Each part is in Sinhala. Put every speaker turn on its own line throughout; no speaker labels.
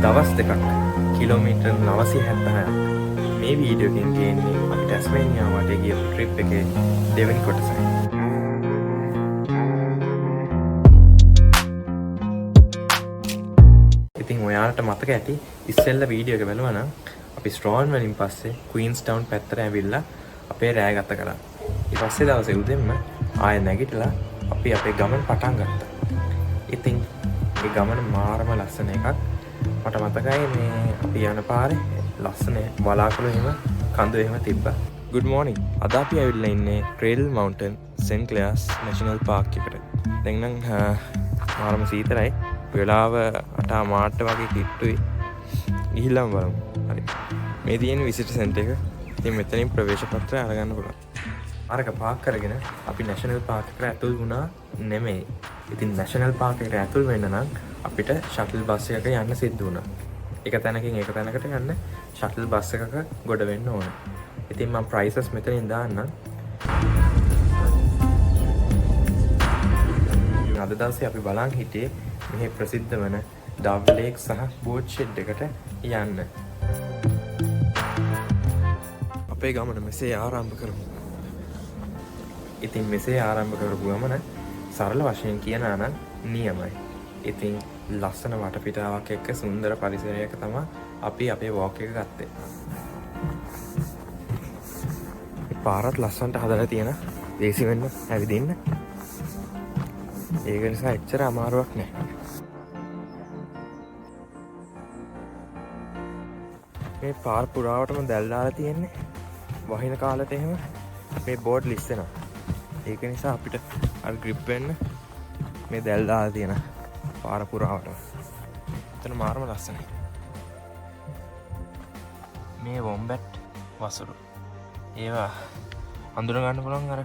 දවස් දෙකක් කිලෝමීටර් 976ක් මේ වීඩියෝ එකෙන් ගේන්නේ අපි ටැස්මේනියා වටේ ගියපු ට්‍රිප් එකේ දෙවෙනි කොටසයි. ඉතින් ඔයාලට මතක ඇති ඉස්සෙල්ලා වීඩියෝ එක බලුවා නම් අපි ස්ට්‍රෝන් වලින් පස්සේ ක්වීන්ස්ටවුන් පැත්තට ඇවිල්ලා අපේ රෑ ගත කරා. ඊට පස්සේ දවසේ උදෙන්ම ආයෙ නැගිටලා අපි අපේ ගමන පටන් ගත්තා. ඉතින් මේ ගමන මාරම ලස්සන එකක්. මට මතකයි මේ අපි යන පාරේ ලස්සන වලාකුළු එහෙම කඳු එහෙම තිබ්බා. Good morning. අද අපි ඇවිල්ලා ඉන්නේ Cradle Mountain St. Clair's National Park එකට. දැන් නම් මාරම සීතලයි. වෙලාව 8 මාට වගේ කිට්ටුයි. ගිහිල්ලාම බලමු. හරි. මේ තියෙන විසිටර් සෙන්ටර් එක. ඉතින් මෙතනින් ප්‍රවේශ පත්‍රය අරගන්න පුළුවන්. අරක පාක් කරගෙන අපි නැෂනල් පාක් එකට ඇතුල් වුණා නෙමෙයි. ඉතින් නැෂනල් පාක් එකට ඇතුල් වෙන්න නම් අපිට ෂටල් බස් එකක යන්න සිද්ධ වුණා. එක තැනකින් එක තැනකට යන්න ෂටල් බස් එකක ගොඩ වෙන්න ඕන. ඉතින් මම ප්‍රයිසස් මෙතනින් දාන්නම්. අද දවසේ අපි බලන් හිටියේ මෙහි ප්‍රසිද්ධ වන ඩව් ලේක් සහ බෝට් ෂෙඩ් එකට යන්න. අපේ ගමන මෙසේ ආරම්භ කරමු. ඉතින් මෙසේ ආරම්භ කරපු ගමන සරල වශයෙන් කියනවා නම් නියමයි. ඉතින් ලස්සන වටපිටාවක් එක්ක සුන්දර පරිසරයක තමයි අපි අපේ වොක් එක ගත්තේ. මේ පාරත් ලස්සනට හදලා තියෙන දේසි වෙන්න ඇවිදින්න. ඒක නිසා එච්චර අමාරුවක් නැහැ. මේ පාර පුරාවටම දැල් දාලා තියෙන්නේ. වහින කාලෙට එහෙම මේ බෝඩ් ලිස්සෙනවා. ඒක නිසා අපිට අර ග්‍රිප් වෙන්න මේ දැල් දාලා තියෙන පාර පුරාවටම. එතන මාරම ලස්සනයි. මේ වොම්බැට් වසුරු. ඒවා හඳුන ගන්න පුළුවන් අර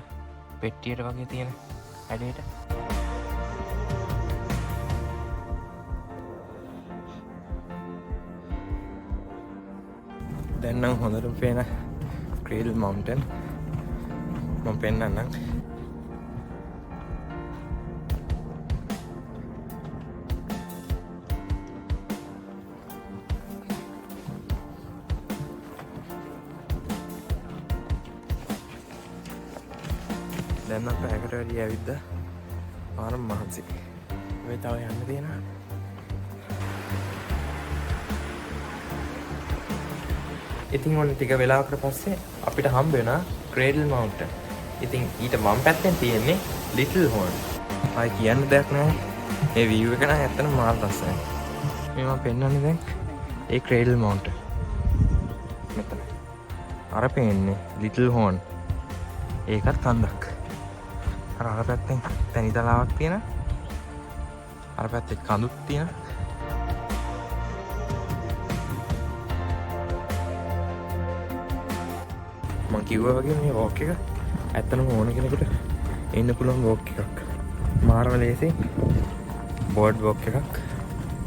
පෙට්ටියට වගේ තියෙන හැඩයට. දැන් නම් හොඳටම පේන Cradle Mountain මම පෙන්නන්නම්. දැන් නම් පැයකට වැඩි ඇවිද්දා. මාරම මහන්සි. ඔය තව යන්න තියෙනවා. ඉතින් ඔන්න ටික වෙලාවකට පස්සේ අපිට හම්බ වෙනා Cradle Mountain. ඉතින් ඊට වම් පැත්තෙන් තියෙන්නේ Little Horn. ආයි කියන්න දෙයක් නැහැ. මේ view එක නම් ඇත්තටම මාර ලස්සනයි. මේ මම පෙන්නන්නේ දැන් ඒ Cradle Mountain. මෙතන. අර පේන්නේ Little Horn. ඒකත් කන්දක්. අර පැත්තෙන් තනි තලාවක් තියෙන. අර පැත්තේ කඳුත් තියෙන. මම කිව්වා වගේ මේ වොක් එක ඇත්තටම ඕන කෙනෙකුට එන්න පුළුවන් වොක් එකක්. මාරම ලේසි බෝඩ් වොක් එකක්.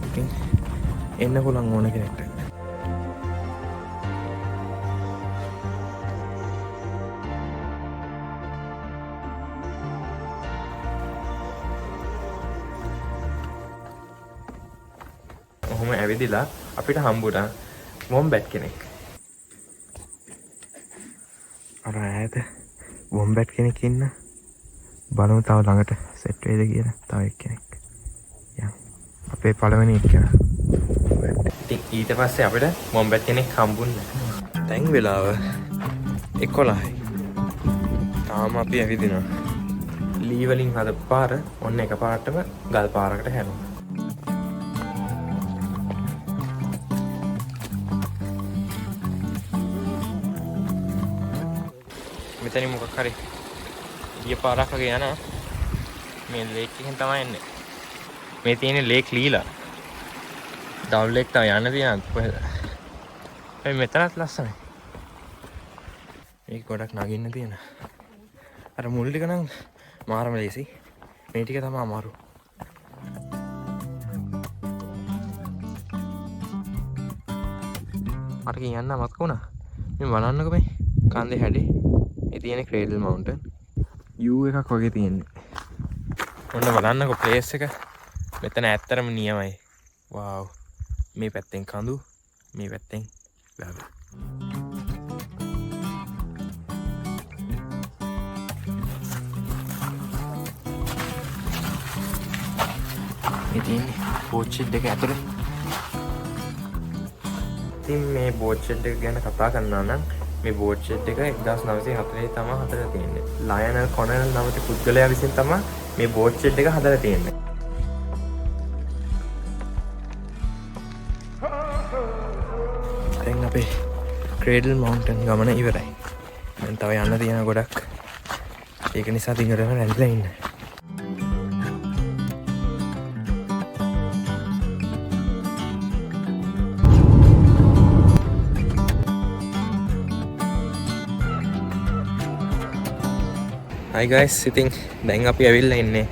ඉතින් එන්න පුළුවන් ඕන කෙනෙක්ට. ඔහොම ඇවිදිලා අපිට හම්බුණා වොම්බැට් කෙනෙක්. අර ඈත වොම්බැට් කෙනෙක් ඉන්න. බලමු තව ළඟට සෙට් වෙයිද කියලා. තව එක්කෙනෙක්. යන් අපේ පළවෙනි එක්කෙනා. ඉතින් ඊට පස්සේ අපිට වොම්බැට් කෙනෙක් හම්බුන්නේ. දැන් වෙලාව 11යි. තාම අපි ඇවිදිනවා. ලී වලින් හදපු පාර ඔන්න එකපාරටම ගල් පාරකට හැරුණා. මෙතනින් මොකක් හරි ගිය පාරක් වගේ යනවා. මේ ලේක් එකෙන් තමයි එන්නේ. මේ තියෙන්නේ ලේක් ලීලා. ඩව් ලේක් තමයි යන්න තියෙනවා කොහෙද? මේ මෙතනත් ලස්සනයි. මේක ගොඩක් නගින්න තියෙන. අර මුල් ටික නම් මාරම ලේසි. මේ ටික තමයි අමාරු. අර කියන්න මතක වුණා. මේ බලන්නකෝ මේ කන්දේ හැඩේ. මේ තියෙන Cradle Mountain. U එකක් වගේ තියෙන්නේ. ඔන්න බලන්නකෝ ප්ලේස් එක. මෙතන ඇත්තරම නියමයි. වව්. මේ පැත්තෙන් කඳු මේ පැත්තෙන් වැව. ඉතින් බෝට් ෂෙඩ් එක ඇතුලේ. ඉතින් මේ බෝට් ෂෙඩ් එක ගැන කතා කරනවා නම් මේ බෝට් ෂෙඩ් එක 1940 තමයි හදලා තියෙන්නේ. ලයනල් කොනල් නමැති පුද්ගලයා විසින් තමයි මේ බෝට් ෂෙඩ් එක හදලා තියෙන්නේ. දැන් අපේ ක්‍රේඩල් මවුන්ටන් ගමන ඉවරයි. දැන් තව යන්න තියෙන ගොඩක්. ඒක නිසා දිගටම රැඳිලා ඉන්න. Hi guys, ඉතින් දැන් අපි ඇවිල්ලා ඉන්නේ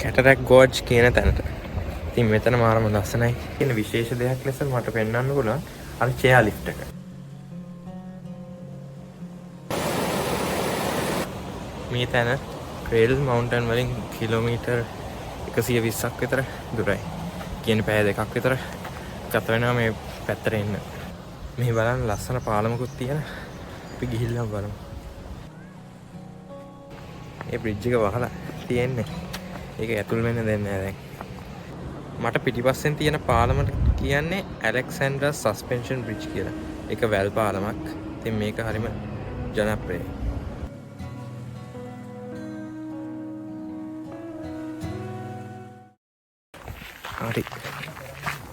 කැටරැක් ගෝර්ජ් කියන තැනට. ඉතින් මෙතන මාරම ලස්සනයි. කියන විශේෂ දෙයක් ලෙස මට පෙන්වන්න පුළුවන් අර චෙයා ලිෆ්ට් එක. මේ තැන ක්‍රේඩල් මවුන්ටන් වලින් කිලෝමීටර් 120ක් විතර දුරයි. කියන්නේ පැය දෙකක් විතර ගත වෙනවා මේ පැත්තට එන්න. මෙහි බලන්න ලස්සන පාලමකුත් තියෙන. අපි ගිහිල්ලා බලමු. මේ බ්‍රිජ් එක වහලා තියෙන්නේ. ඒක ඇතුල් වෙන්න දෙන්නේ නැහැ දැන්. මට පිටිපස්සෙන් තියෙන පාලමට කියන්නේ ඇලෙක්සැන්ඩර්ස් සස්පෙන්ෂන් බ්‍රිජ් කියලා. ඒක වැල් පාලමක්. ඉතින් මේක හරිම ජනප්‍රියයි. හරි.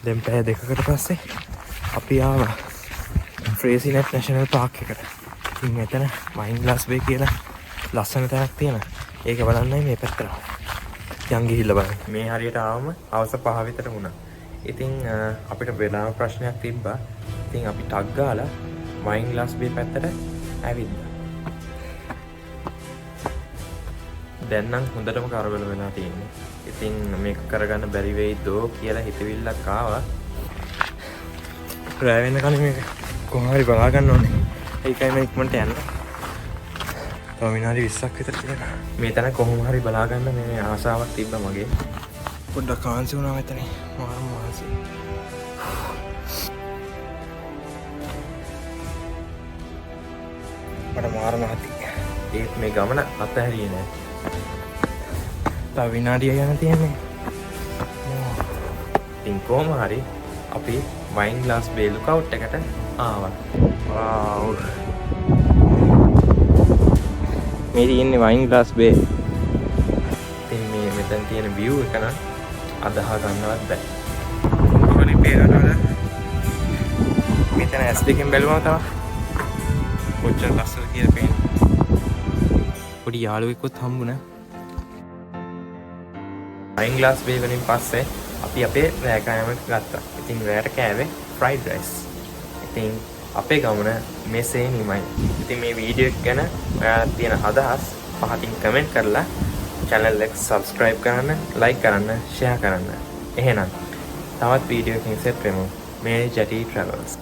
දැන් පැය දෙකකට පස්සේ අපි ආවා ෆ්‍රේසිනෙට් නැෂනල් පාක් එකට. ඉතින් මෙතන වයින් ග්ලාස් බේ කියලා ලස්සන තැනක් තියෙනවා. ඒක බලන්නයි මේ පැත්තට යන් ගිහිල්ලා බලන්න. මේ හරියට ආවම හවස 5 විතර වුණා. ඉතින් අපිට වෙලාව ප්‍රශ්නයක් තිබ්බා. ඉතින් අපි ටග් ගාලා වයින් ග්ලාස් බේ පැත්තට ඇවිල්ලා. දැන් නම් හොඳටම කරවල වෙලා තියෙන්නේ. ඉතින් මේක කරගන්න බැරි වෙයිදෝ කියලා හිතවිල්ලක් ආවා. රැ වෙනකන් මේක කොහොම හරි බලා ගන්න ඕනේ. ඒකයි මම ඉක්මනට යන්නේ. තව විනාඩි 20ක් විතර තියෙනවා. මේ තැන කොහොම හරි බලා ගන්න මේ ආසාවක් තිබ්බා මගේ. පොඩ්ඩක් කාන්සි වුණා මෙතන. මාරම මාසි. මට මාරම හති. ඒත් මේ ගමන අතහැරියේ නෑ. තව විනාඩිය යන තියෙන්නේ. ඉතින් කොහොම හරි අපි වයින් ග්ලාස් බේ ලුකවුට් එකට ආවා. වව්. මේ තියෙන්නේ වයින් ග්ලාස් බේ. ඉතින් මේ මෙතන තියෙන view එක නම් අදහ ගන්නවත් බෑ. මොකනේ පේනවද? මෙතන S දෙකෙන් බැලුවම තමයි කොච්චර ලස්සනද කියලා පේන්නේ. පොඩි යාළුවෙකුත් හම්බුණා. වයින් ග්ලාස් බේ වලින් පස්සේ අපි අපේ රෑ කෑමක් ගත්තා. ඉතින් රෑට කෑවේ ෆ්‍රයිඩ් රයිස්. ඉතින් අපේ ගමන මෙසේ නිමයි. ඉතින් මේ වීඩියෝ එක ගැන ඔයාලා තියෙන අදහස් පහතින් කමෙන්ට් කරලා channel එක subscribe කරන්න, like කරන්න, share කරන්න. එහෙනම් තවත් වීඩියෝ එකකින් සෙට් වෙමු. මේ ජටි travels.